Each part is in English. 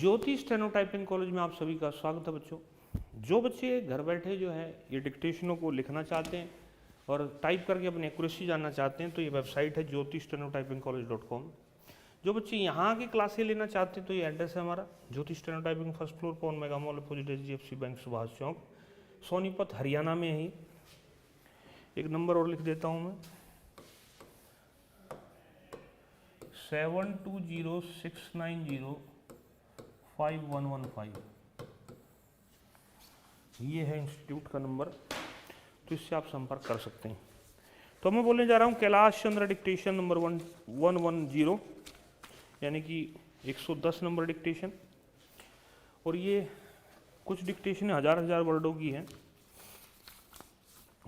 ज्योति steno typing college में आप सभी का स्वागत है बच्चों। जो बच्चे घर बैठे जो है ये डिक्टेशनों को लिखना चाहते हैं और टाइप करके अपनी एक्यूरेसी जानना चाहते हैं तो ये वेबसाइट है jyotisstenotypingcollege.com। जो बच्चे यहाँ की क्लासें लेना चाहते हैं तो ये एड्रेस है हमारा Jyoti steno typing, first floor, Pawan mega mall, opposite HDFC bank, Subhash Chowk, Sonipat, Haryana में ही। एक नंबर और लिख देता हूँ मैं 7206905115। ये है इंस्टीट्यूट का नंबर, तो इससे आप संपर्क कर सकते हैं। तो मैं बोलने जा रहा हूँ कैलाश चंद्र डिक्टेशन नंबर 110, यानी कि 110 नंबर डिक्टेशन। और ये कुछ डिक्टेशन हजार वर्डों की है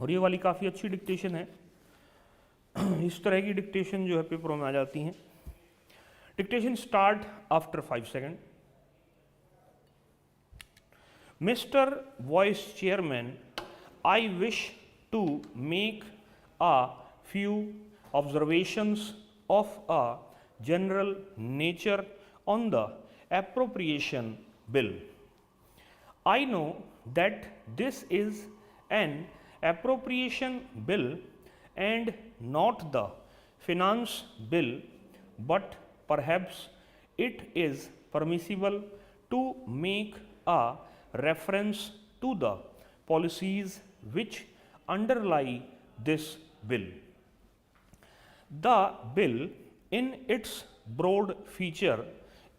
और ये वाली काफ़ी अच्छी डिक्टेशन है। इस तरह की डिक्टेशन जो है पेपरों में आ जाती हैं। Dictation start after 5 second. Mr. Vice Chairman, I wish to make a few observations of a general nature on the appropriation bill. I know that this is an appropriation bill and not the finance bill, but perhaps it is permissible to make a reference to the policies which underlie this bill. The bill in its broad feature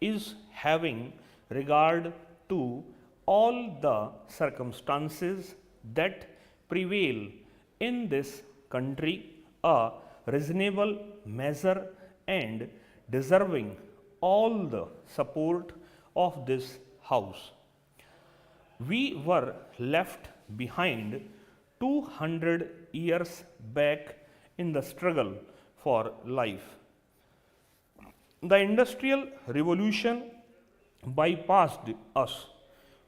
is having regard to all the circumstances that prevail in this country, a reasonable measure and deserving all the support of this House. We were left behind 200 years back in the struggle for life. The Industrial Revolution bypassed us.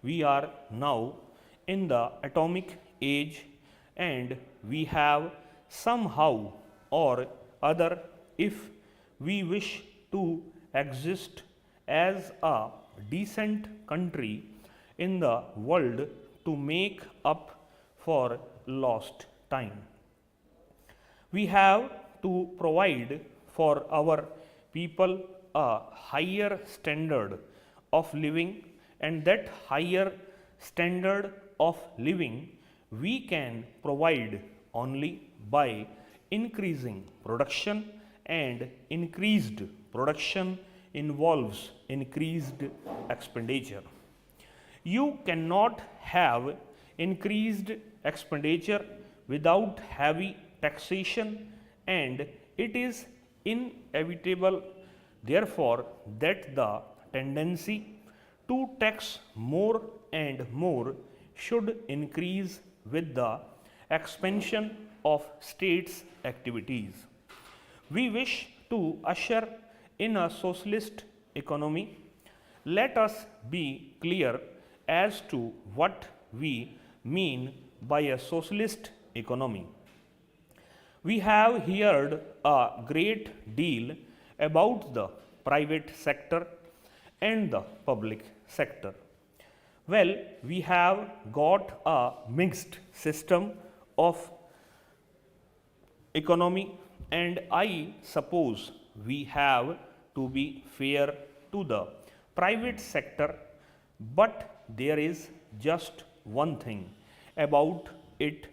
We are now in the atomic age and we have somehow or other, if we wish to exist as a decent country in the world, to make up for lost time. We have to provide for our people a higher standard of living, and that higher standard of living we can provide only by increasing production, and increased production involves increased expenditure. You cannot have increased expenditure without heavy taxation, and it is inevitable therefore that the tendency to tax more and more should increase with the expansion of states' activities. We wish to usher in a socialist economy. Let us be clear as to what we mean by a socialist economy. We have heard a great deal about the private sector and the public sector. Well, we have got a mixed system of economy, and I suppose we have to be fair to the private sector, but there is just one thing about it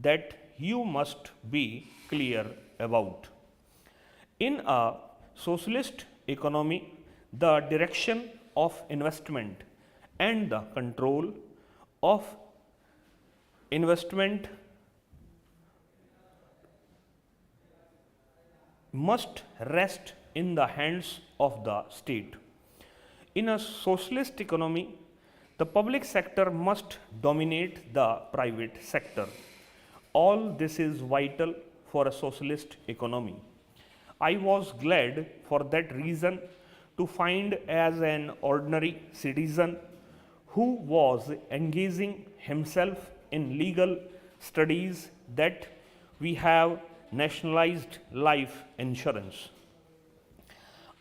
that you must be clear about. In a socialist economy, the direction of investment and the control of investment must rest in the hands of the state. In a socialist economy, the public sector must dominate the private sector. All this is vital for a socialist economy. I was glad for that reason to find as an ordinary citizen who was engaging himself in legal studies that we have nationalized life insurance.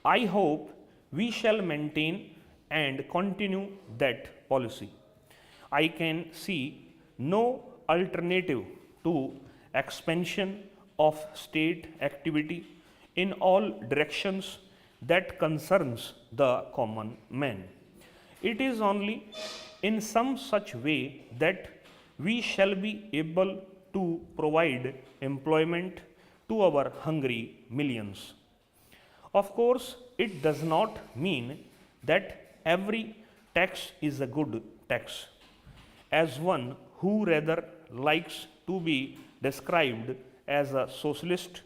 I hope we shall maintain and continue that policy. I can see no alternative to expansion of state activity in all directions that concerns the common man. It is only in some such way that we shall be able to provide employment to our hungry millions. Of course, it does not mean that every tax is a good tax. As one who rather likes to be described as a socialist,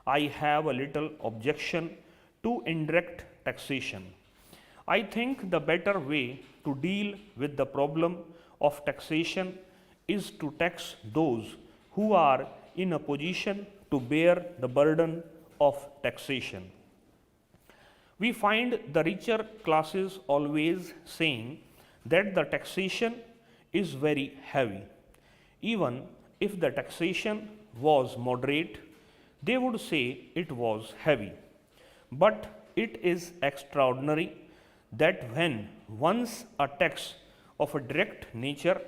I have a little objection to indirect taxation. I think the better way to deal with the problem of taxation is to tax those who are in a position to bear the burden of taxation. We find the richer classes always saying that the taxation is very heavy. Even if the taxation was moderate, they would say it was heavy. But it is extraordinary that when once a tax of a direct nature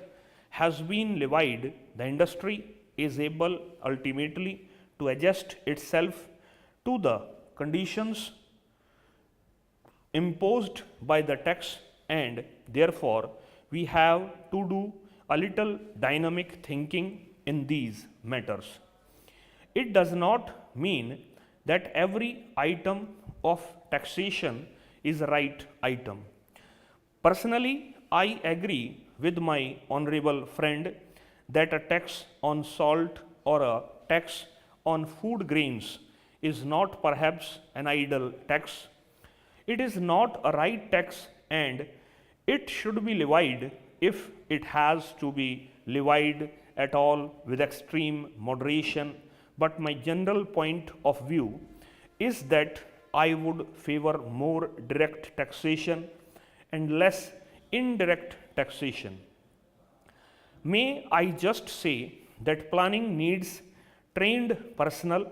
has been levied, the industry is able ultimately to adjust itself to the conditions imposed by the tax, and therefore we have to do a little dynamic thinking in these matters. It does not mean that every item of taxation is a right item. Personally, I agree with my honorable friend that a tax on salt or a tax on food grains is not perhaps an idle tax. It is not a right tax, and it should be levied if it has to be levied at all with extreme moderation. But my general point of view is that I would favor more direct taxation and less indirect taxation. May I just say that planning needs trained personnel.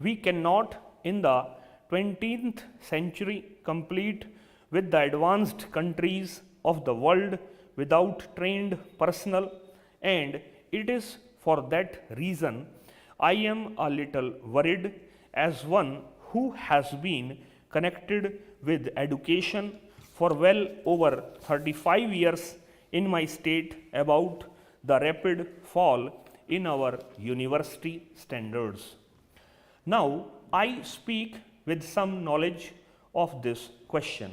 We cannot in the 20th century compete with the advanced countries of the world without trained personnel, and it is for that reason I am a little worried as one who has been connected with education for well over 35 years in my state about the rapid fall in our university standards. Now, I speak with some knowledge of this question.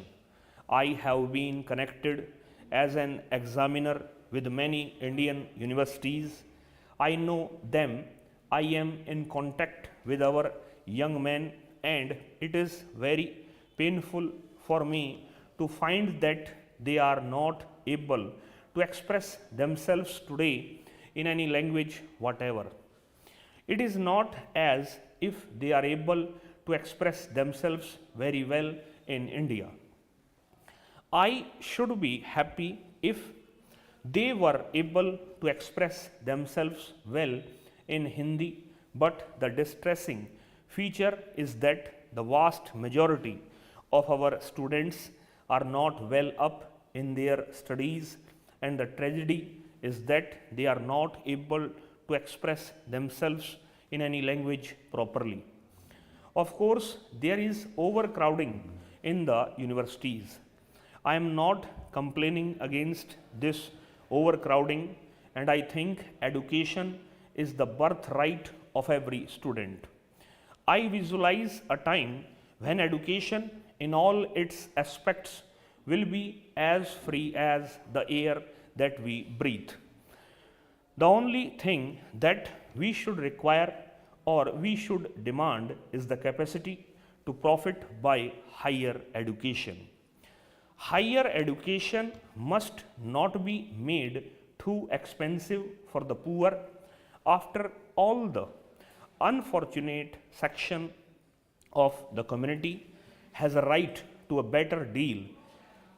I have been connected as an examiner with many Indian universities. I know them. I am in contact with our young men, and it is very painful for me to find that they are not able to express themselves today in any language whatever. It is not as if they are able to express themselves very well in India. I should be happy if they were able to express themselves well in Hindi, but the distressing feature is that the vast majority of our students are not well up in their studies, and the tragedy is that they are not able to express themselves in any language properly. Of course, there is overcrowding in the universities. I am not complaining against this overcrowding, and I think education is the birthright of every student. I visualize a time when education in all its aspects will be as free as the air that we breathe. The only thing that we should require or we should demand is the capacity to profit by higher education. Higher education must not be made too expensive for the poor. After all, the unfortunate section of the community has a right to a better deal.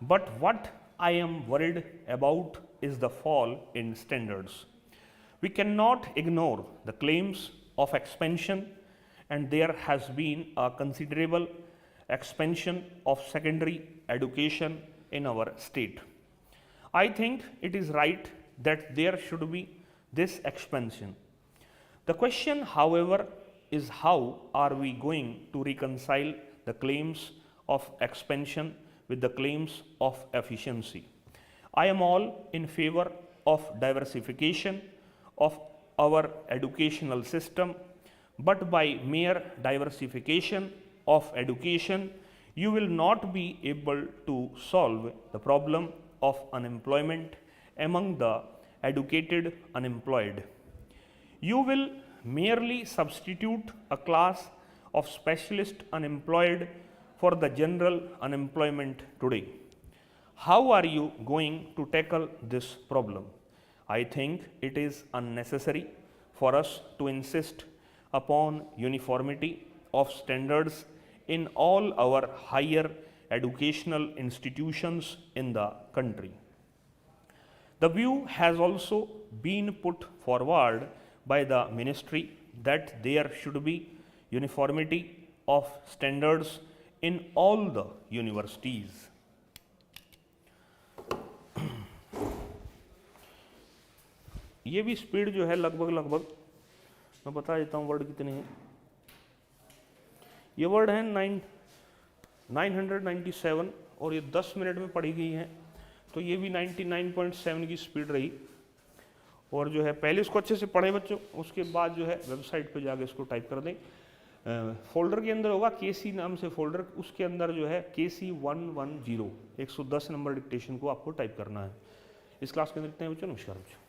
But what I am worried about is the fall in standards. We cannot ignore the claims of expansion, and there has been a considerable expansion of secondary education in our state. I think it is right that there should be this expansion. The question, however, is how are we going to reconcile the claims of expansion with the claims of efficiency? I am all in favor of diversification of our educational system, but by mere diversification of education, you will not be able to solve the problem of unemployment among the educated unemployed. You will merely substitute a class of specialist unemployed for the general unemployment today. How are you going to tackle this problem? I think it is unnecessary for us to insist upon uniformity of standards in all our higher educational institutions in the country. The view has also been put forward by the ministry that there should be uniformity of standards in all the universities. ये भी speed जो है लगभग मैं बता देता हूँ word कितने हैं. ये वर्ड है 997 और ये 10 मिनट में पढ़ी गई है, तो ये भी 99.7 की स्पीड रही. और जो है पहले इसको अच्छे से पढ़े बच्चों, उसके बाद जो है वेबसाइट पे जाके इसको टाइप कर दें. फोल्डर के अंदर होगा KC नाम से फोल्डर, उसके अंदर जो है KC 110 110 नंबर डिक्टेशन को आपको टाइप करना है. इस क्लास के अंदर इतने बच्चों. नमस्कार बच्चों.